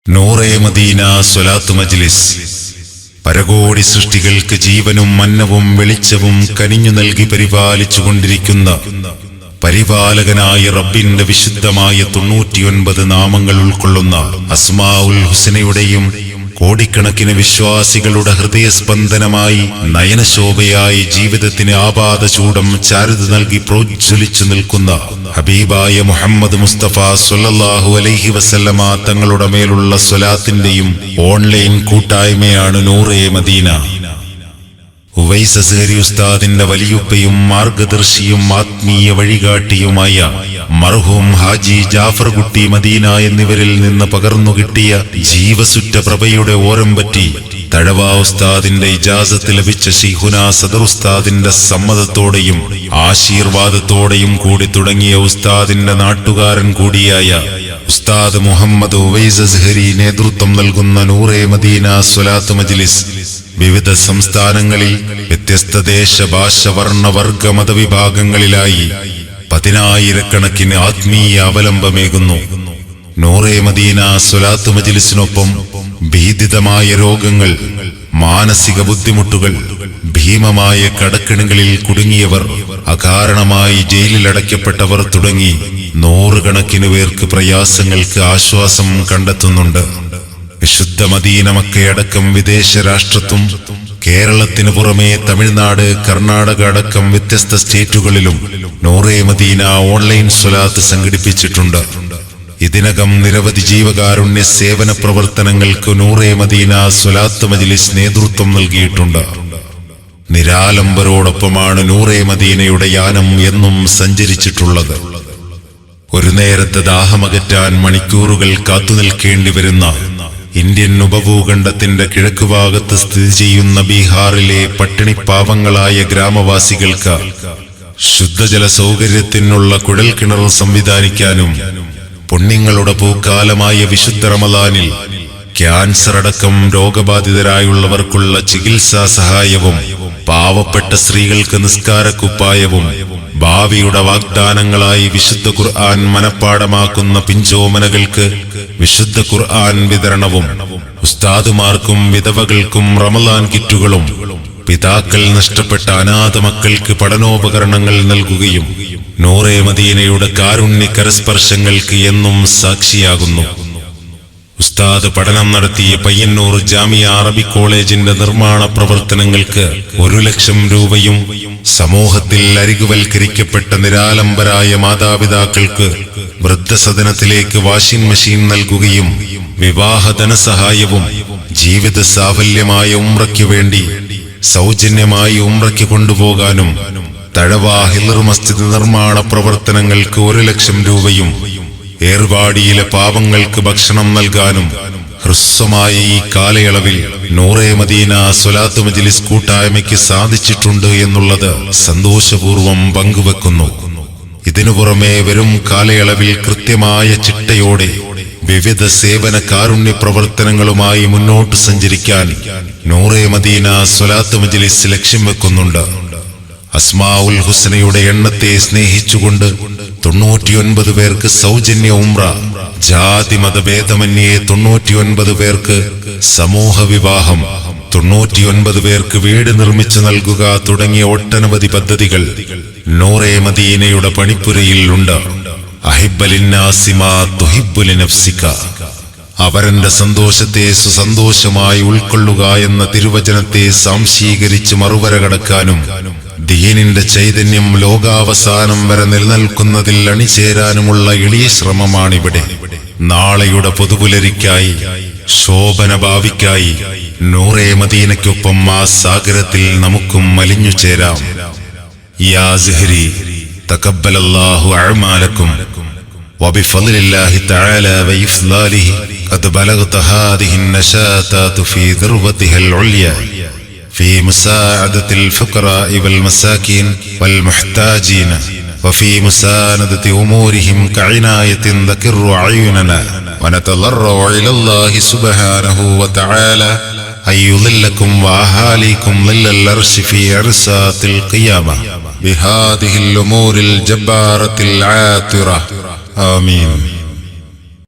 നൂറേ മദീന സ്വലാത്ത് മജ്ലിസ് പരകോടി സൃഷ്ടികൾക്ക് ജീവനും അന്നവും വെളിച്ചവും കനിഞ്ഞു നൽകി പരിപാലിച്ചുകൊണ്ടിരിക്കുന്ന പരിപാലകനായ റബ്ബിന്റെ വിശുദ്ധമായ 99 നാമങ്ങൾ ഉൾക്കൊള്ളുന്ന അസ്മാഉൽ ഹുസ്നയുടെയും കോടിക്കണക്കിന് വിശ്വാസികളുടെ ഹൃദയസ്പന്ദനമായി നയനശോഭയായി ജീവിതത്തിന് ആപാദചൂടം ചാരുത നൽകി പ്രോജ്വലിച്ചു നിൽക്കുന്ന ഹബീബായ മുഹമ്മദ് മുസ്തഫ സ്വല്ലല്ലാഹു അലൈഹി വസല്ലമ തങ്ങളുടെ മേലുള്ള സ്വലാത്തിന്റെയും ഓൺലൈൻ കൂട്ടായ്മയാണ് നൂറേ മദീന. ഉവൈസ് അസ്ഹരി ഉസ്താദിന്റെ വലിയുപ്പയും മാർഗദർശിയും ആത്മീയ വഴികാട്ടിയുമായ മർഹൂം ഹാജി ജാഫർ കുട്ടി മദീന എന്നിവരിൽ നിന്ന് പകർന്നു കിട്ടിയ ജീവസുറ്റ പ്രഭയുടെ ഓരം പറ്റി തഴവ ഉസ്താദിന്റെ ഇജാസത്ത് ലഭിച്ച ശൈഖുന സദർ ഉസ്താദിന്റെ സമ്മതത്തോടെയും ആശീർവാദത്തോടെയും കൂടി തുടങ്ങിയ ഉസ്താദിന്റെ നാട്ടുകാരൻ കൂടിയായ ഉസ്താദ് മുഹമ്മദ് ഉവൈസ് അസ്ഹരി നേതൃത്വം നൽകുന്ന നൂറേ മദീന സ്വലാത്ത് മജ്ലിസ് വിവിധ സംസ്ഥാനങ്ങളിൽ വ്യത്യസ്ത ദേശ ഭാഷ വർണ്ണ വർഗ മതവിഭാഗങ്ങളിലായി 10,000-കണക്കിന് ആത്മീയ അവലംബമേകുന്നു. നൂറേ മദീന സ്വലാത്ത് മജ്ലിസിനൊപ്പം ഭീതിതമായ രോഗങ്ങൾ, മാനസിക ബുദ്ധിമുട്ടുകൾ, ഭീമമായ കടക്കിണികളിൽ കുടുങ്ങിയവർ, അകാരണമായി ജയിലിലടയ്ക്കപ്പെട്ടവർ തുടങ്ങി 100 കണക്കിന് പേർക്ക് പ്രയാസങ്ങൾക്ക് ആശ്വാസം കണ്ടെത്തുന്നുണ്ട്. വിശുദ്ധ മദീന മക്കയടക്കം വിദേശ രാഷ്ട്രത്തും കേരളത്തിന് പുറമെ തമിഴ്നാട്, കർണാടക അടക്കം വ്യത്യസ്ത സ്റ്റേറ്റുകളിലും നൂറേ മദീന ഓൺലൈൻ സ്വലാത്ത് സംഘടിപ്പിച്ചിട്ടുണ്ട്. ഇതിനകം നിരവധി ജീവകാരുണ്യ സേവന പ്രവർത്തനങ്ങൾക്ക് നൂറേ മദീന സ്വലാത്ത് മജ്ലിസ് നേതൃത്വം നൽകിയിട്ടുണ്ട്. നിരാലംബരോടൊപ്പമാണ് നൂറേ മദീനയുടെ യാനം എന്നും സഞ്ചരിച്ചിട്ടുള്ളത്. ഒരു നേരത്തെ ദാഹമകറ്റാൻ മണിക്കൂറുകൾ കാത്തുനിൽക്കേണ്ടി വരുന്ന ഇന്ത്യൻ ഉപഭൂഖണ്ഡത്തിന്റെ കിഴക്കുഭാഗത്ത് സ്ഥിതി ചെയ്യുന്ന ബീഹാറിലെ പട്ടിണിപ്പാവങ്ങളായ ഗ്രാമവാസികൾക്ക് ശുദ്ധജല സൗകര്യത്തിനുള്ള കുഴൽക്കിണർ സംവിധാനിക്കാനും പുണ്യങ്ങളുടെ പൂക്കാലമായ വിശുദ്ധ റമദാനിൽ ക്യാൻസർ അടക്കം രോഗബാധിതരായുള്ളവർക്കുള്ള ചികിത്സാ സഹായവും പാവപ്പെട്ട സ്ത്രീകൾക്ക് നിസ്കാരക്കുപ്പായവും ഭാവിയുടെ വാഗ്ദാനങ്ങളായി വിശുദ്ധ ഖുർആൻ മനപ്പാടമാക്കുന്ന പിഞ്ചോമനകൾക്ക് വിശുദ്ധ ഖുർആൻ വിതരണവും ഉസ്താദുമാർക്കും വിധവകൾക്കും റമദാൻ കിറ്റുകളും പിതാക്കൾ നഷ്ടപ്പെട്ട അനാഥ മക്കൾക്ക് പഠനോപകരണങ്ങൾ നൽകുകയും നൂറേ മദീനയുടെ കാരുണ്യ കരസ്പർശങ്ങൾക്ക് എന്നും സാക്ഷിയാകുന്നു. ഉസ്താദ് പഠനം നടത്തിയ പയ്യന്നൂർ ജാമിയ അറബി കോളേജിന്റെ നിർമ്മാണ പ്രവർത്തനങ്ങൾക്ക് 1 ലക്ഷം രൂപയും സമൂഹത്തിൽ അരികുവൽക്കരിക്കപ്പെട്ട നിരാലംബരായ മാതാപിതാക്കൾക്ക് വൃദ്ധസദനത്തിലേക്ക് വാഷിംഗ് മെഷീൻ നൽകുകയും വിവാഹ ധനസഹായവും ജീവിത സാഫല്യമായ ഉംറയ്ക്ക് വേണ്ടി സൗജന്യമായി ഉംറയ്ക്ക് കൊണ്ടുപോകാനും തഴവ ഹിളർ മസ്ജിദ് നിർമ്മാണ പ്രവർത്തനങ്ങൾക്ക് 1 ലക്ഷം രൂപയും ഏർവാടിയിലെ പാവങ്ങൾക്ക് ഭക്ഷണം നൽകാനും ഹ്രസ്വമായ ഈ കാലയളവിൽ നൂറേ മദീന സ്വലാത്ത് മജ്ലിസ് കൂട്ടായ്മയ്ക്ക് സാധിച്ചിട്ടുണ്ട് എന്നുള്ളത് സന്തോഷപൂർവ്വം പങ്കുവെക്കുന്നു. ഇതിനു പുറമെ വരും കാലയളവിൽ കൃത്യമായ ചിട്ടയോടെ വിവിധ സേവന കാരുണ്യ പ്രവർത്തനങ്ങളുമായി മുന്നോട്ട് സഞ്ചരിക്കാൻ നൂറേ മദീന സ്വലാത്ത് മജ്ലിസ് ലക്ഷ്യം വെക്കുന്നുണ്ട്. അസ്മാഉൽ ഹുസ്നയുടെ എണ്ണത്തെ സ്നേഹിച്ചുകൊണ്ട് 99 പേർക്ക് സൗജന്യ ഉംറ, ജാതി മതഭേദമന്യേ 99 പേർക്ക് സമൂഹ വിവാഹം, 99 പേർക്ക് വീട് നിർമ്മിച്ചു നൽകുക തുടങ്ങിയ ഒട്ടനവധി പദ്ധതികൾ നൂറേ മദീനയുടെ പണിപ്പുരയിൽ ഉണ്ട്. അഹിബ്ബലിന്നാസി മാ തുഹിബ്ബു ലിനഫ്സിക, അവരന്റെ സന്തോഷത്തെ സുസന്തോഷമായി ഉൾക്കൊള്ളുക എന്ന തിരുവചനത്തെ സാംശീകരിച്ച് മറുവര കടക്കാനും ദീനിന്റെ ചൈതന്യം ലോകാവസാനം വരെ നിലനിൽക്കുന്നതിൽ അണിചേരാനുമുള്ള എളിയ ശ്രമമാണിവിടെ. നാളെയുടെ പൊതുപുലരിക്കായി, ശോഭന ഭാവിക്കായി നൂറേ മദീനയ്ക്കൊപ്പം ആ സാഗരത്തിൽ നമുക്കും മലിഞ്ഞു ചേരാം. യാ സിഹ്രി തഖബ്ബലല്ലാഹു അഅമാലക്കും വബിഫളില്ലാഹി തആല വഇഫ്ളാലിഹി ഖദ് ബലഗ്ത ഹാദിഹി النشاطات في ذروتها العليا في مساعدة الفقراء والمساكين والمحتاجين وفي مساندة أمورهم كعناية تقر أعيننا ونتضرع إلى الله سبحانه وتعالى أن يظلكم وأهاليكم ظل العرش في عرصات القيامة بهذه الأمور الجبارة العاطرة. آمين.